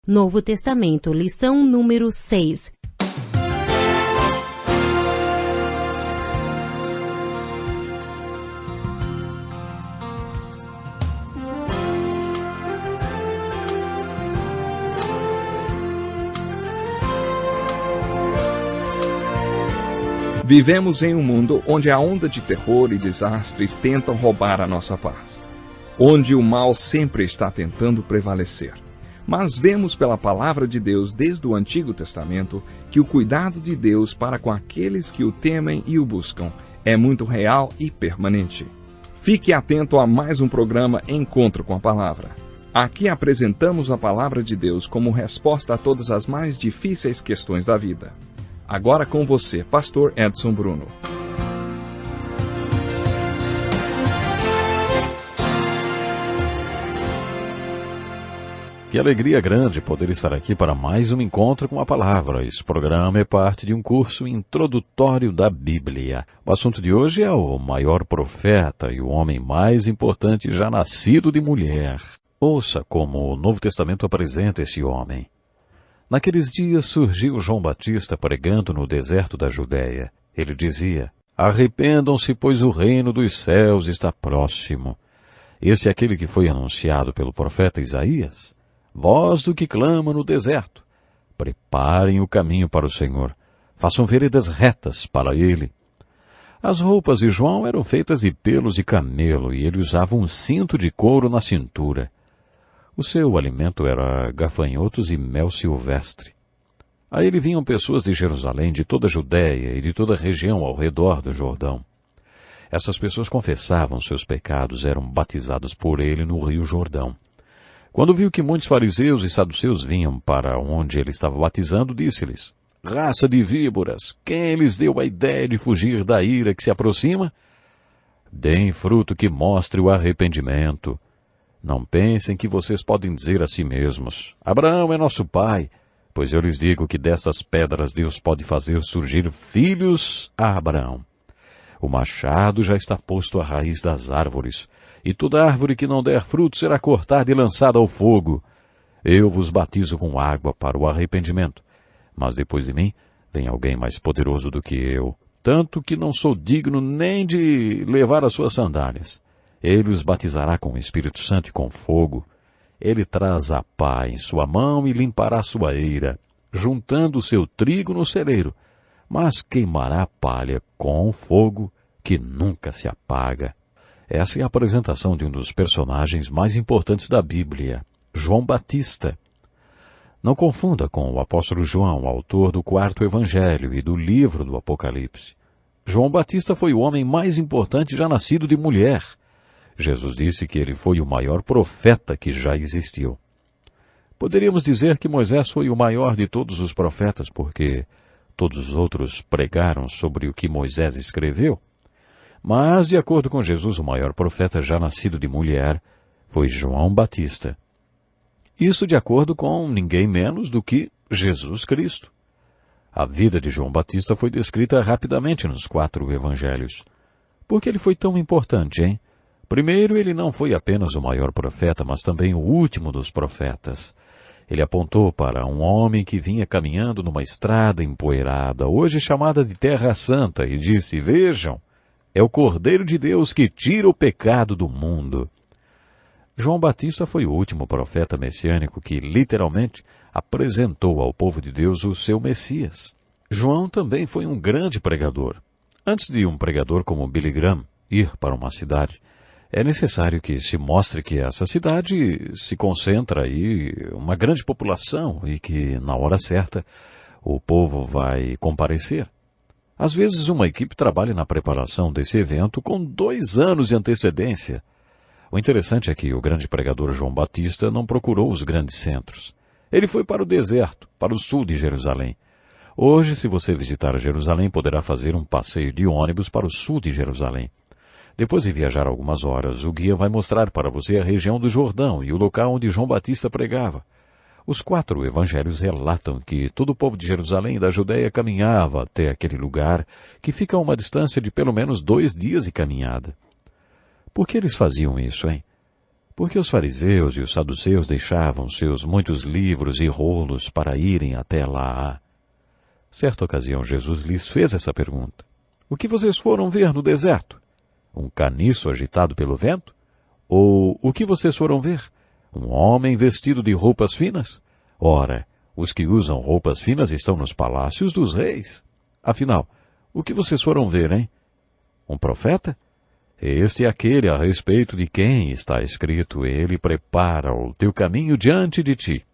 Novo Testamento, lição número 6. Vivemos em um mundo onde a onda de terror e desastres tentam roubar a nossa paz, onde o mal sempre está tentando prevalecer. Mas vemos pela palavra de Deus desde o Antigo Testamento que o cuidado de Deus para com aqueles que o temem e o buscam é muito real e permanente. Fique atento a mais um programa Encontro com a Palavra. Aqui apresentamos a palavra de Deus como resposta a todas as mais difíceis questões da vida. Agora com você, Pastor Edson Bruno. Que alegria grande poder estar aqui para mais um encontro com a palavra. Esse programa é parte de um curso introdutório da Bíblia. O assunto de hoje é o maior profeta e o homem mais importante já nascido de mulher. Ouça como o Novo Testamento apresenta esse homem. Naqueles dias surgiu João Batista pregando no deserto da Judéia. Ele dizia: arrependam-se, pois o reino dos céus está próximo. Esse é aquele que foi anunciado pelo profeta Isaías. Voz do que clama no deserto. Preparem o caminho para o Senhor. Façam veredas retas para ele. As roupas de João eram feitas de pelos de camelo e ele usava um cinto de couro na cintura. O seu alimento era gafanhotos e mel silvestre. A ele vinham pessoas de Jerusalém, de toda a Judéia e de toda a região ao redor do Jordão. Essas pessoas confessavam seus pecados, eram batizadas por ele no rio Jordão. Quando viu que muitos fariseus e saduceus vinham para onde ele estava batizando, disse-lhes: raça de víboras, quem lhes deu a ideia de fugir da ira que se aproxima? Deem fruto que mostre o arrependimento. Não pensem que vocês podem dizer a si mesmos: Abraão é nosso pai, pois eu lhes digo que dessas pedras Deus pode fazer surgir filhos a Abraão. O machado já está posto à raiz das árvores, e toda árvore que não der fruto será cortada e lançada ao fogo. Eu vos batizo com água para o arrependimento, mas depois de mim vem alguém mais poderoso do que eu, tanto que não sou digno nem de levar as suas sandálias. Ele os batizará com o Espírito Santo e com fogo. Ele traz a pá em sua mão e limpará sua eira, juntando o seu trigo no celeiro, mas queimará a palha com fogo que nunca se apaga. Essa é a apresentação de um dos personagens mais importantes da Bíblia, João Batista. Não confunda com o apóstolo João, autor do 4º Evangelho e do livro do Apocalipse. João Batista foi o homem mais importante já nascido de mulher. Jesus disse que ele foi o maior profeta que já existiu. Poderíamos dizer que Moisés foi o maior de todos os profetas, porque todos os outros pregaram sobre o que Moisés escreveu. Mas, de acordo com Jesus, o maior profeta já nascido de mulher foi João Batista. Isso de acordo com ninguém menos do que Jesus Cristo. A vida de João Batista foi descrita rapidamente nos 4 evangelhos. Por que ele foi tão importante, hein? Primeiro, ele não foi apenas o maior profeta, mas também o último dos profetas. Ele apontou para um homem que vinha caminhando numa estrada empoeirada, hoje chamada de Terra Santa, e disse: vejam, é o Cordeiro de Deus que tira o pecado do mundo. João Batista foi o último profeta messiânico que, literalmente, apresentou ao povo de Deus o seu Messias. João também foi um grande pregador. Antes de um pregador como Billy Graham ir para uma cidade, é necessário que se mostre que essa cidade se concentra aí uma grande população e que, na hora certa, o povo vai comparecer. Às vezes, uma equipe trabalha na preparação desse evento com 2 anos de antecedência. O interessante é que o grande pregador João Batista não procurou os grandes centros. Ele foi para o deserto, para o sul de Jerusalém. Hoje, se você visitar Jerusalém, poderá fazer um passeio de ônibus para o sul de Jerusalém. Depois de viajar algumas horas, o guia vai mostrar para você a região do Jordão e o local onde João Batista pregava. Os 4 evangelhos relatam que todo o povo de Jerusalém e da Judéia caminhava até aquele lugar, que fica a uma distância de pelo menos 2 dias de caminhada. Por que eles faziam isso, hein? Porque os fariseus e os saduceus deixavam seus muitos livros e rolos para irem até lá. Certa ocasião, Jesus lhes fez essa pergunta. O que vocês foram ver no deserto? Um caniço agitado pelo vento? Ou o que vocês foram ver? Um homem vestido de roupas finas? Ora, os que usam roupas finas estão nos palácios dos reis. Afinal, o que vocês foram ver, hein? Um profeta? Este é aquele a respeito de quem está escrito, ele prepara o teu caminho diante de ti.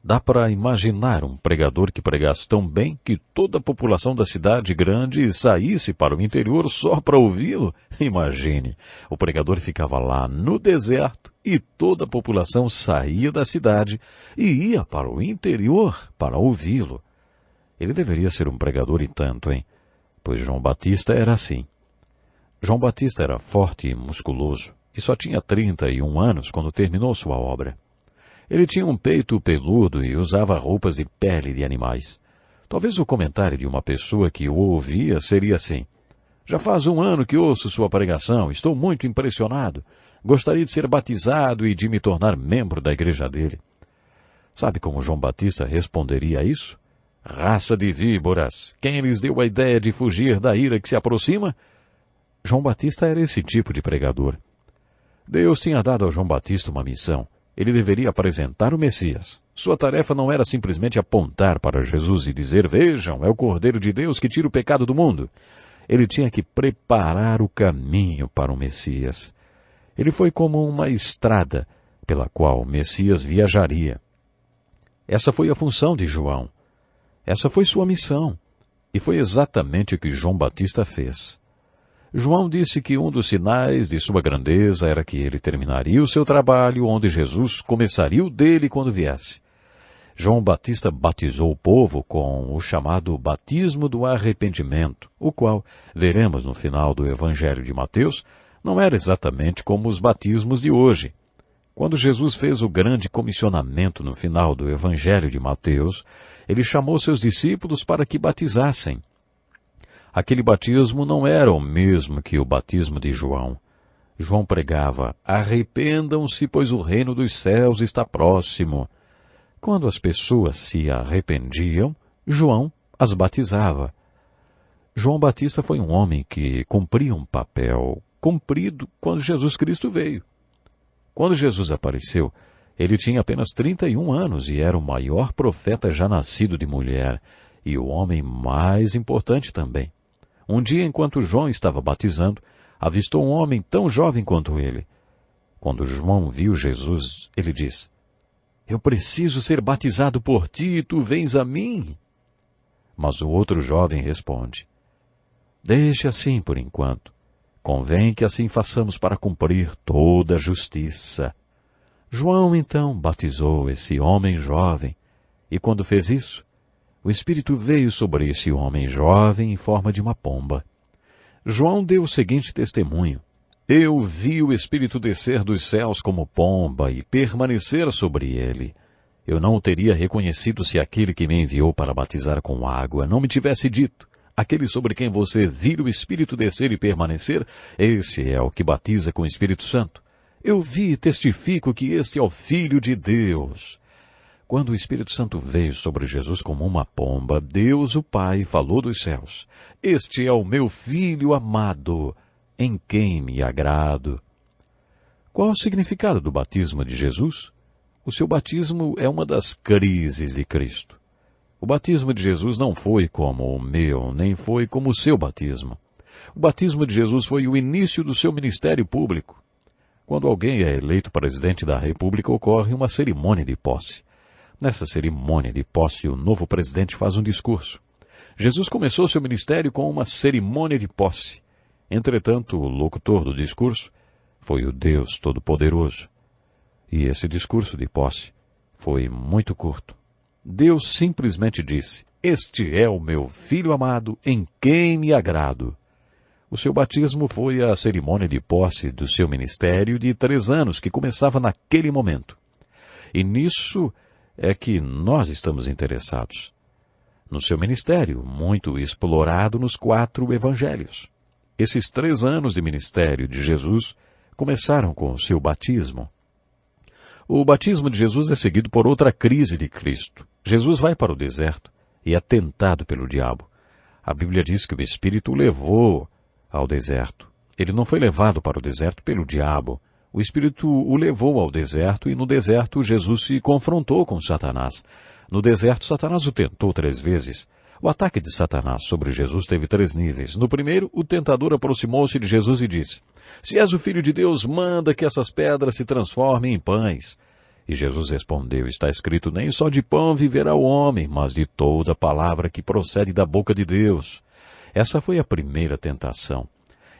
Dá para imaginar um pregador que pregasse tão bem que toda a população da cidade grande saísse para o interior só para ouvi-lo? Imagine, o pregador ficava lá no deserto e toda a população saía da cidade e ia para o interior para ouvi-lo. Ele deveria ser um pregador e tanto, hein? Pois João Batista era assim. João Batista era forte e musculoso e só tinha 31 anos quando terminou sua obra. Ele tinha um peito peludo e usava roupas de pele de animais. Talvez o comentário de uma pessoa que o ouvia seria assim: já faz 1 ano que ouço sua pregação, estou muito impressionado. Gostaria de ser batizado e de me tornar membro da igreja dele. Sabe como João Batista responderia a isso? Raça de víboras! Quem lhes deu a ideia de fugir da ira que se aproxima? João Batista era esse tipo de pregador. Deus tinha dado ao João Batista uma missão. Ele deveria apresentar o Messias. Sua tarefa não era simplesmente apontar para Jesus e dizer, vejam, é o Cordeiro de Deus que tira o pecado do mundo. Ele tinha que preparar o caminho para o Messias. Ele foi como uma estrada pela qual o Messias viajaria. Essa foi a função de João. Essa foi sua missão. E foi exatamente o que João Batista fez. João disse que um dos sinais de sua grandeza era que ele terminaria o seu trabalho onde Jesus começaria o dele quando viesse. João Batista batizou o povo com o chamado batismo do arrependimento, o qual, veremos no final do Evangelho de Mateus, não era exatamente como os batismos de hoje. Quando Jesus fez o grande comissionamento no final do Evangelho de Mateus, ele chamou seus discípulos para que batizassem. Aquele batismo não era o mesmo que o batismo de João. João pregava, arrependam-se, pois o reino dos céus está próximo. Quando as pessoas se arrependiam, João as batizava. João Batista foi um homem que cumpria um papel cumprido quando Jesus Cristo veio. Quando Jesus apareceu, ele tinha apenas 31 anos e era o maior profeta já nascido de mulher e o homem mais importante também. Um dia, enquanto João estava batizando, avistou um homem tão jovem quanto ele. Quando João viu Jesus, ele disse, eu preciso ser batizado por ti e tu vens a mim. Mas o outro jovem responde, deixe assim por enquanto. Convém que assim façamos para cumprir toda a justiça. João, então, batizou esse homem jovem, e quando fez isso, o Espírito veio sobre esse homem jovem em forma de uma pomba. João deu o seguinte testemunho, eu vi o Espírito descer dos céus como pomba e permanecer sobre ele. Eu não o teria reconhecido se aquele que me enviou para batizar com água não me tivesse dito, aquele sobre quem você vira o Espírito descer e permanecer, esse é o que batiza com o Espírito Santo. Eu vi e testifico que este é o Filho de Deus. Quando o Espírito Santo veio sobre Jesus como uma pomba, Deus o Pai falou dos céus, este é o meu Filho amado, em quem me agrado. Qual o significado do batismo de Jesus? O seu batismo é uma das crises de Cristo. O batismo de Jesus não foi como o meu, nem foi como o seu batismo. O batismo de Jesus foi o início do seu ministério público. Quando alguém é eleito presidente da República, ocorre uma cerimônia de posse. Nessa cerimônia de posse, o novo presidente faz um discurso. Jesus começou seu ministério com uma cerimônia de posse. Entretanto, o locutor do discurso foi o Deus Todo-Poderoso. E esse discurso de posse foi muito curto. Deus simplesmente disse, este é o meu Filho amado, em quem me agrado. O seu batismo foi a cerimônia de posse do seu ministério de 3 anos, que começava naquele momento. E nisso é que nós estamos interessados. No seu ministério, muito explorado nos 4 evangelhos. Esses 3 anos de ministério de Jesus começaram com o seu batismo. O batismo de Jesus é seguido por outra crise de Cristo. Jesus vai para o deserto e é tentado pelo diabo. A Bíblia diz que o Espírito o levou ao deserto. Ele não foi levado para o deserto pelo diabo. O Espírito o levou ao deserto e no deserto Jesus se confrontou com Satanás. No deserto, Satanás o tentou 3 vezes. O ataque de Satanás sobre Jesus teve 3 níveis. No primeiro, o tentador aproximou-se de Jesus e disse: "Se és o Filho de Deus, manda que essas pedras se transformem em pães." E Jesus respondeu: "Está escrito, nem só de pão viverá o homem, mas de toda palavra que procede da boca de Deus." Essa foi a primeira tentação.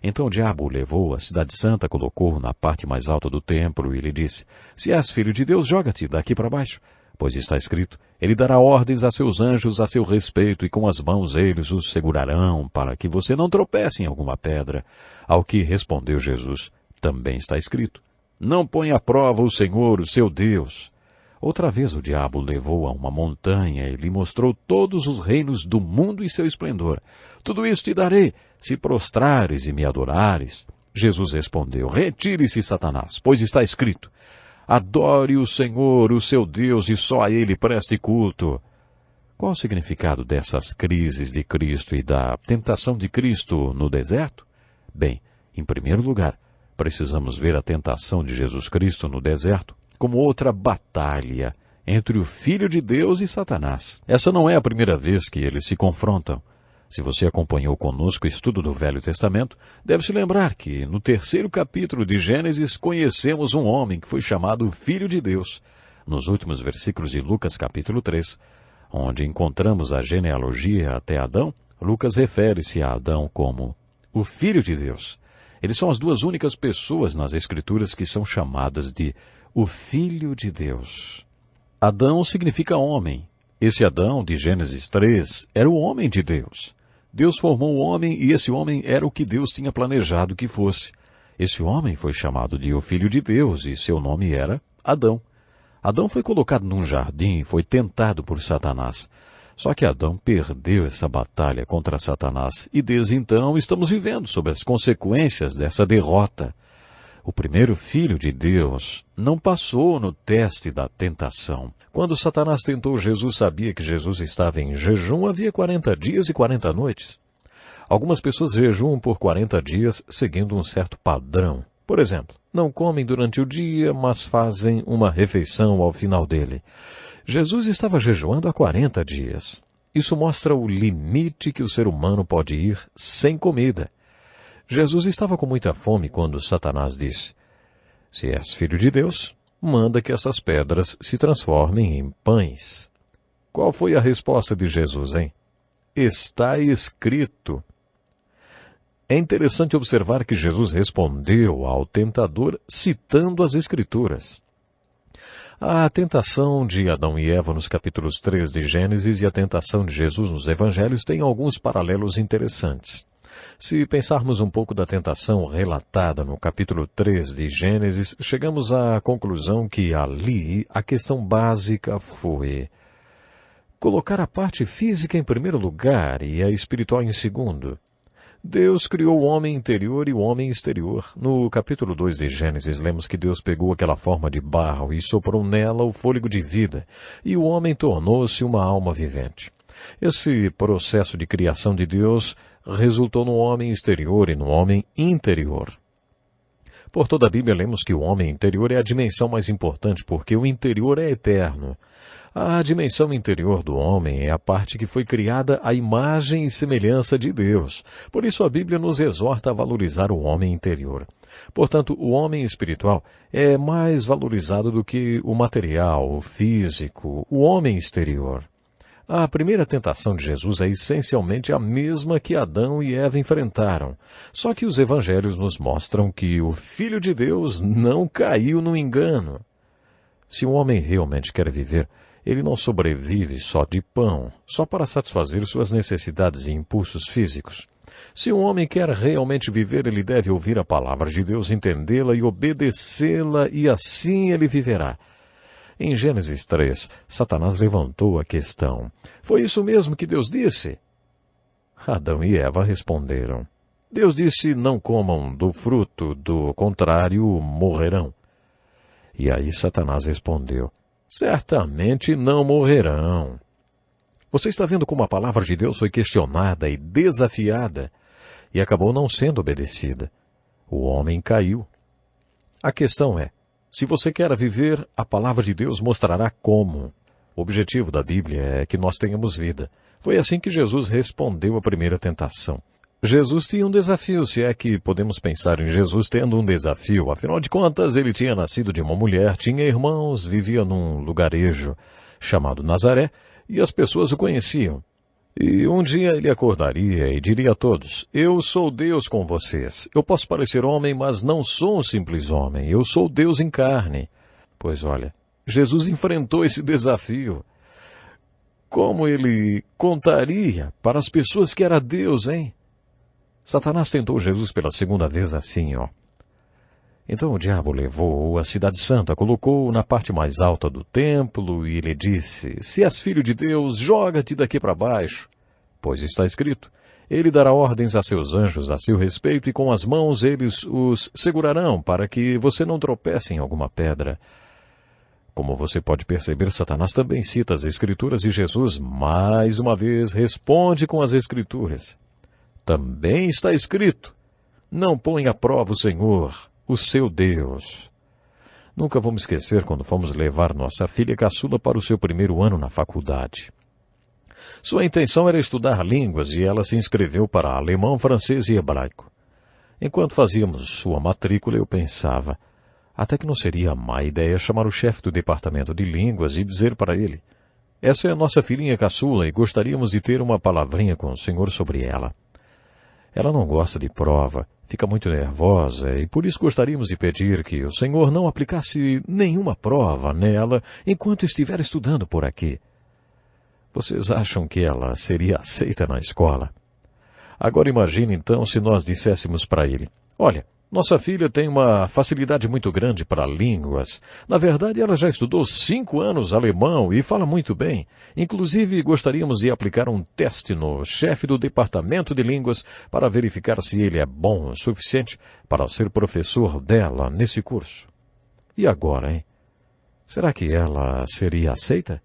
Então o diabo o levou à cidade santa, colocou-o na parte mais alta do templo e lhe disse: "Se és filho de Deus, joga-te daqui para baixo. Pois está escrito, ele dará ordens a seus anjos a seu respeito, e com as mãos eles os segurarão, para que você não tropece em alguma pedra." Ao que respondeu Jesus: "Também está escrito, não põe à prova o Senhor, o seu Deus." Outra vez o diabo o levou a uma montanha e lhe mostrou todos os reinos do mundo e seu esplendor. "Tudo isso te darei, se prostrares e me adorares." Jesus respondeu: "Retire-se, Satanás, pois está escrito, adore o Senhor, o seu Deus, e só a Ele preste culto." Qual o significado dessas crises de Cristo e da tentação de Cristo no deserto? Bem, em primeiro lugar, precisamos ver a tentação de Jesus Cristo no deserto como outra batalha entre o Filho de Deus e Satanás. Essa não é a primeira vez que eles se confrontam. Se você acompanhou conosco o estudo do Velho Testamento, deve se lembrar que no 3º capítulo de Gênesis conhecemos um homem que foi chamado Filho de Deus. Nos últimos versículos de Lucas capítulo 3, onde encontramos a genealogia até Adão, Lucas refere-se a Adão como o Filho de Deus. Eles são as 2 únicas pessoas nas Escrituras que são chamadas de o Filho de Deus. Adão significa homem. Esse Adão de Gênesis 3 era o homem de Deus. Deus formou o homem e esse homem era o que Deus tinha planejado que fosse. Esse homem foi chamado de o Filho de Deus e seu nome era Adão. Adão foi colocado num jardim e foi tentado por Satanás. Só que Adão perdeu essa batalha contra Satanás e desde então estamos vivendo sob as consequências dessa derrota. O primeiro Filho de Deus não passou no teste da tentação. Quando Satanás tentou Jesus, sabia que Jesus estava em jejum havia 40 dias e 40 noites. Algumas pessoas jejuam por 40 dias seguindo um certo padrão. Por exemplo, não comem durante o dia, mas fazem uma refeição ao final dele. Jesus estava jejuando há 40 dias. Isso mostra o limite que o ser humano pode ir sem comida. Jesus estava com muita fome quando Satanás disse: "Se és filho de Deus, manda que essas pedras se transformem em pães." Qual foi a resposta de Jesus, hein? Está escrito. É interessante observar que Jesus respondeu ao tentador citando as Escrituras. A tentação de Adão e Eva nos capítulos 3 de Gênesis e a tentação de Jesus nos Evangelhos têm alguns paralelos interessantes. Se pensarmos um pouco da tentação relatada no capítulo 3 de Gênesis, chegamos à conclusão que ali a questão básica foi colocar a parte física em primeiro lugar e a espiritual em segundo. Deus criou o homem interior e o homem exterior. No capítulo 2 de Gênesis, lemos que Deus pegou aquela forma de barro e soprou nela o fôlego de vida, e o homem tornou-se uma alma vivente. Esse processo de criação de Deus resultou no homem exterior e no homem interior. Por toda a Bíblia, lemos que o homem interior é a dimensão mais importante, porque o interior é eterno. A dimensão interior do homem é a parte que foi criada à imagem e semelhança de Deus. Por isso a Bíblia nos exorta a valorizar o homem interior. Portanto, o homem espiritual é mais valorizado do que o material, o físico, o homem exterior. A primeira tentação de Jesus é essencialmente a mesma que Adão e Eva enfrentaram. Só que os evangelhos nos mostram que o Filho de Deus não caiu no engano. Se um homem realmente quer viver, ele não sobrevive só de pão, só para satisfazer suas necessidades e impulsos físicos. Se um homem quer realmente viver, ele deve ouvir a palavra de Deus, entendê-la e obedecê-la, e assim ele viverá. Em Gênesis 3, Satanás levantou a questão: foi isso mesmo que Deus disse? Adão e Eva responderam: Deus disse, não comam do fruto, do contrário morrerão. E aí Satanás respondeu, certamente não morrerão. Você está vendo como a palavra de Deus foi questionada e desafiada e acabou não sendo obedecida. O homem caiu. A questão é, se você quer viver, a palavra de Deus mostrará como. O objetivo da Bíblia é que nós tenhamos vida. Foi assim que Jesus respondeu à primeira tentação. Jesus tinha um desafio, se é que podemos pensar em Jesus tendo um desafio. Afinal de contas, ele tinha nascido de uma mulher, tinha irmãos, vivia num lugarejo chamado Nazaré, e as pessoas o conheciam. E um dia ele acordaria e diria a todos, eu sou Deus com vocês. Eu posso parecer homem, mas não sou um simples homem. Eu sou Deus em carne. Pois olha, Jesus enfrentou esse desafio. Como ele contaria para as pessoas que era Deus, hein? Satanás tentou Jesus pela segunda vez assim, ó. Então o diabo levou-o à cidade santa, colocou-o na parte mais alta do templo e lhe disse, se és filho de Deus, joga-te daqui para baixo. Pois está escrito, ele dará ordens a seus anjos a seu respeito e com as mãos eles os segurarão para que você não tropece em alguma pedra. Como você pode perceber, Satanás também cita as Escrituras e Jesus, mais uma vez, responde com as Escrituras. Também está escrito, não põe à prova o Senhor, o seu Deus. Nunca vamos esquecer quando fomos levar nossa filha caçula para o seu primeiro ano na faculdade. Sua intenção era estudar línguas e ela se inscreveu para alemão, francês e hebraico. Enquanto fazíamos sua matrícula, eu pensava, até que não seria má ideia chamar o chefe do departamento de línguas e dizer para ele, essa é a nossa filhinha caçula e gostaríamos de ter uma palavrinha com o Senhor sobre ela. Ela não gosta de prova, fica muito nervosa e por isso gostaríamos de pedir que o Senhor não aplicasse nenhuma prova nela enquanto estiver estudando por aqui. Vocês acham que ela seria aceita na escola? Agora imagine então se nós disséssemos para ele, olha, nossa filha tem uma facilidade muito grande para línguas. Na verdade, ela já estudou 5 anos alemão e fala muito bem. Inclusive, gostaríamos de aplicar um teste no chefe do departamento de línguas para verificar se ele é bom o suficiente para ser professor dela nesse curso. E agora, hein? Será que ela seria aceita?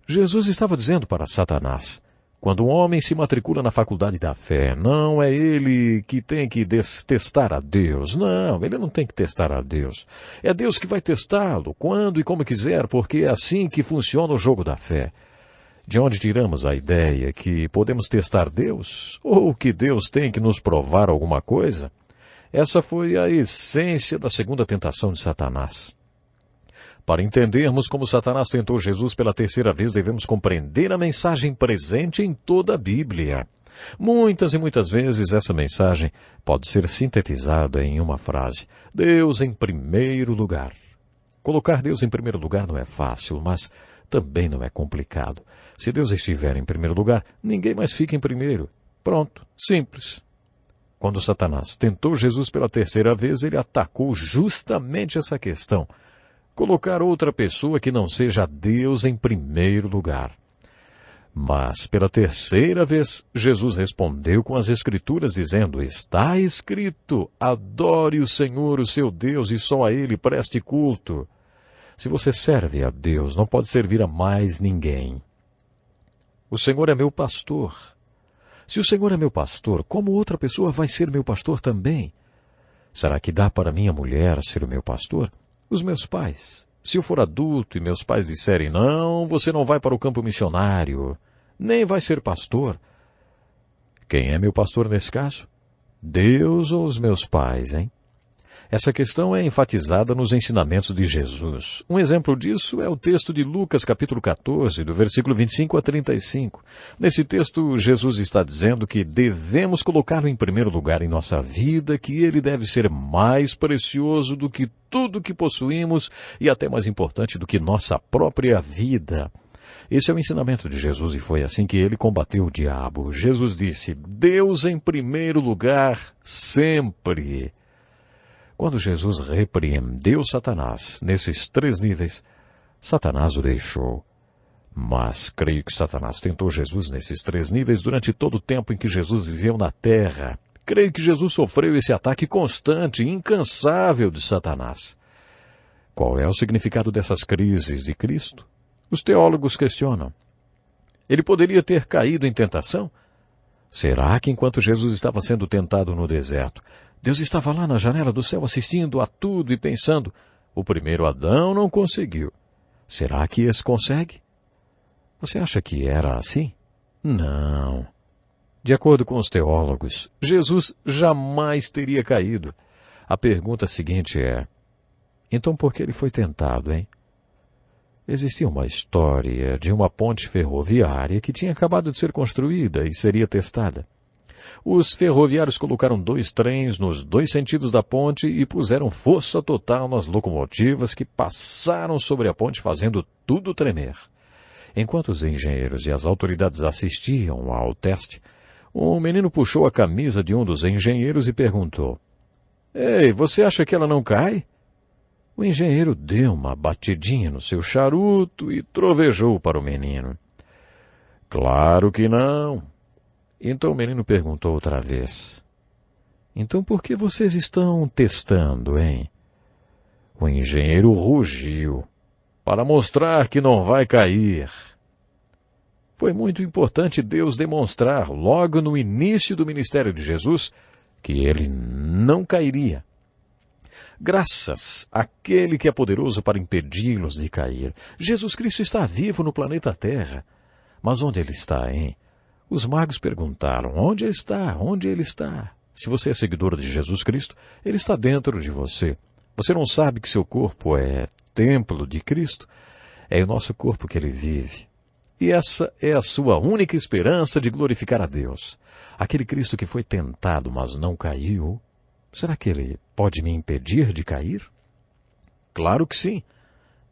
Jesus estava dizendo para Satanás, quando um homem se matricula na faculdade da fé, não é ele que tem que testar a Deus. Não, ele não tem que testar a Deus. É Deus que vai testá-lo, quando e como quiser, porque é assim que funciona o jogo da fé. De onde tiramos a ideia que podemos testar Deus? Ou que Deus tem que nos provar alguma coisa? Essa foi a essência da segunda tentação de Satanás. Para entendermos como Satanás tentou Jesus pela terceira vez, devemos compreender a mensagem presente em toda a Bíblia. Muitas e muitas vezes essa mensagem pode ser sintetizada em uma frase. Deus em primeiro lugar. Colocar Deus em primeiro lugar não é fácil, mas também não é complicado. Se Deus estiver em primeiro lugar, ninguém mais fica em primeiro. Pronto, simples. Quando Satanás tentou Jesus pela terceira vez, ele atacou justamente essa questão. Colocar outra pessoa que não seja Deus em primeiro lugar. Mas, pela terceira vez, Jesus respondeu com as Escrituras, dizendo, está escrito, adore o Senhor, o seu Deus, e só a Ele preste culto. Se você serve a Deus, não pode servir a mais ninguém. O Senhor é meu pastor. Se o Senhor é meu pastor, como outra pessoa vai ser meu pastor também? Será que dá para minha mulher ser o meu pastor? Os meus pais. Se eu for adulto e meus pais disserem, não, você não vai para o campo missionário, nem vai ser pastor. Quem é meu pastor nesse caso? Deus ou os meus pais, hein? Essa questão é enfatizada nos ensinamentos de Jesus. Um exemplo disso é o texto de Lucas, capítulo 14, do versículo 25 a 35. Nesse texto, Jesus está dizendo que devemos colocá-lo em primeiro lugar em nossa vida, que ele deve ser mais precioso do que tudo que possuímos e até mais importante do que nossa própria vida. Esse é o ensinamento de Jesus e foi assim que ele combateu o diabo. Jesus disse, Deus em primeiro lugar, sempre. Quando Jesus repreendeu Satanás nesses 3 níveis, Satanás o deixou. Mas creio que Satanás tentou Jesus nesses 3 níveis durante todo o tempo em que Jesus viveu na terra. Creio que Jesus sofreu esse ataque constante e incansável de Satanás. Qual é o significado dessas crises de Cristo? Os teólogos questionam. Ele poderia ter caído em tentação? Será que enquanto Jesus estava sendo tentado no deserto, Deus estava lá na janela do céu assistindo a tudo e pensando, o primeiro Adão não conseguiu. Será que esse consegue? Você acha que era assim? Não. De acordo com os teólogos, Jesus jamais teria caído. A pergunta seguinte é, então por que ele foi tentado, hein? Existia uma história de uma ponte ferroviária que tinha acabado de ser construída e seria testada. Os ferroviários colocaram 2 trens nos 2 sentidos da ponte e puseram força total nas locomotivas que passaram sobre a ponte fazendo tudo tremer. Enquanto os engenheiros e as autoridades assistiam ao teste, um menino puxou a camisa de um dos engenheiros e perguntou, Ei, você acha que ela não cai? O engenheiro deu uma batidinha no seu charuto e trovejou para o menino. Claro que não. Então o menino perguntou outra vez. Então por que vocês estão testando, hein? O engenheiro rugiu. Para mostrar que não vai cair. Foi muito importante Deus demonstrar, logo no início do ministério de Jesus, que ele não cairia. Graças àquele que é poderoso para impedi-los de cair. Jesus Cristo está vivo no planeta Terra. Mas onde ele está, hein? Os magos perguntaram, onde ele está? Onde ele está? Se você é seguidor de Jesus Cristo, ele está dentro de você. Você não sabe que seu corpo é templo de Cristo? É o nosso corpo que ele vive. E essa é a sua única esperança de glorificar a Deus. Aquele Cristo que foi tentado, mas não caiu, será que ele pode me impedir de cair? Claro que sim.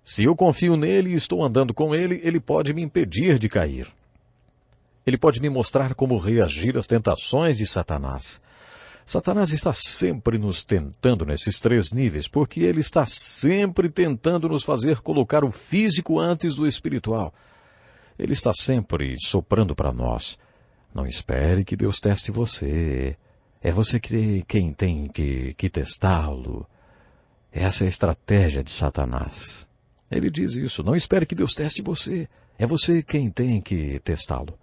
Se eu confio nele e estou andando com ele, ele pode me impedir de cair. Ele pode me mostrar como reagir às tentações de Satanás. Satanás está sempre nos tentando nesses 3 níveis, porque ele está sempre tentando nos fazer colocar o físico antes do espiritual. Ele está sempre soprando para nós. Não espere que Deus teste você. É você quem tem que testá-lo. Essa é a estratégia de Satanás. Ele diz isso, não espere que Deus teste você. É você quem tem que testá-lo.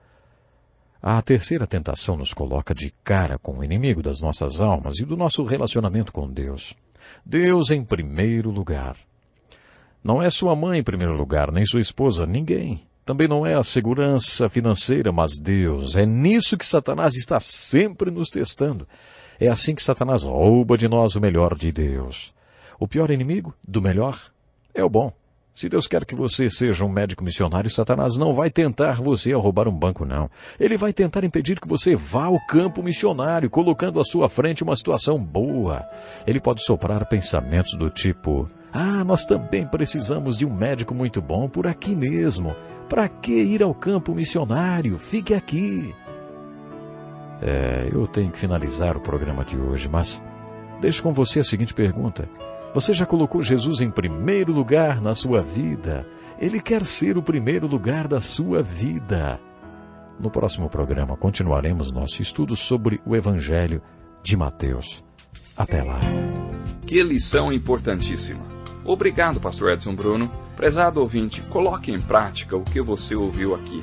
A terceira tentação nos coloca de cara com o inimigo das nossas almas e do nosso relacionamento com Deus. Deus em primeiro lugar. Não é sua mãe em primeiro lugar, nem sua esposa, ninguém. Também não é a segurança financeira, mas Deus. É nisso que Satanás está sempre nos testando. É assim que Satanás rouba de nós o melhor de Deus. O pior inimigo do melhor é o bom. Se Deus quer que você seja um médico missionário, Satanás não vai tentar você a roubar um banco, não. Ele vai tentar impedir que você vá ao campo missionário, colocando à sua frente uma situação boa. Ele pode soprar pensamentos do tipo, nós também precisamos de um médico muito bom por aqui mesmo. Para que ir ao campo missionário? Fique aqui. Eu tenho que finalizar o programa de hoje, mas deixo com você a seguinte pergunta. Você já colocou Jesus em primeiro lugar na sua vida? Ele quer ser o primeiro lugar da sua vida. No próximo programa continuaremos nosso estudo sobre o Evangelho de Mateus. Até lá. Que lição importantíssima. Obrigado, pastor Edson Bruno. Prezado ouvinte, coloque em prática o que você ouviu aqui.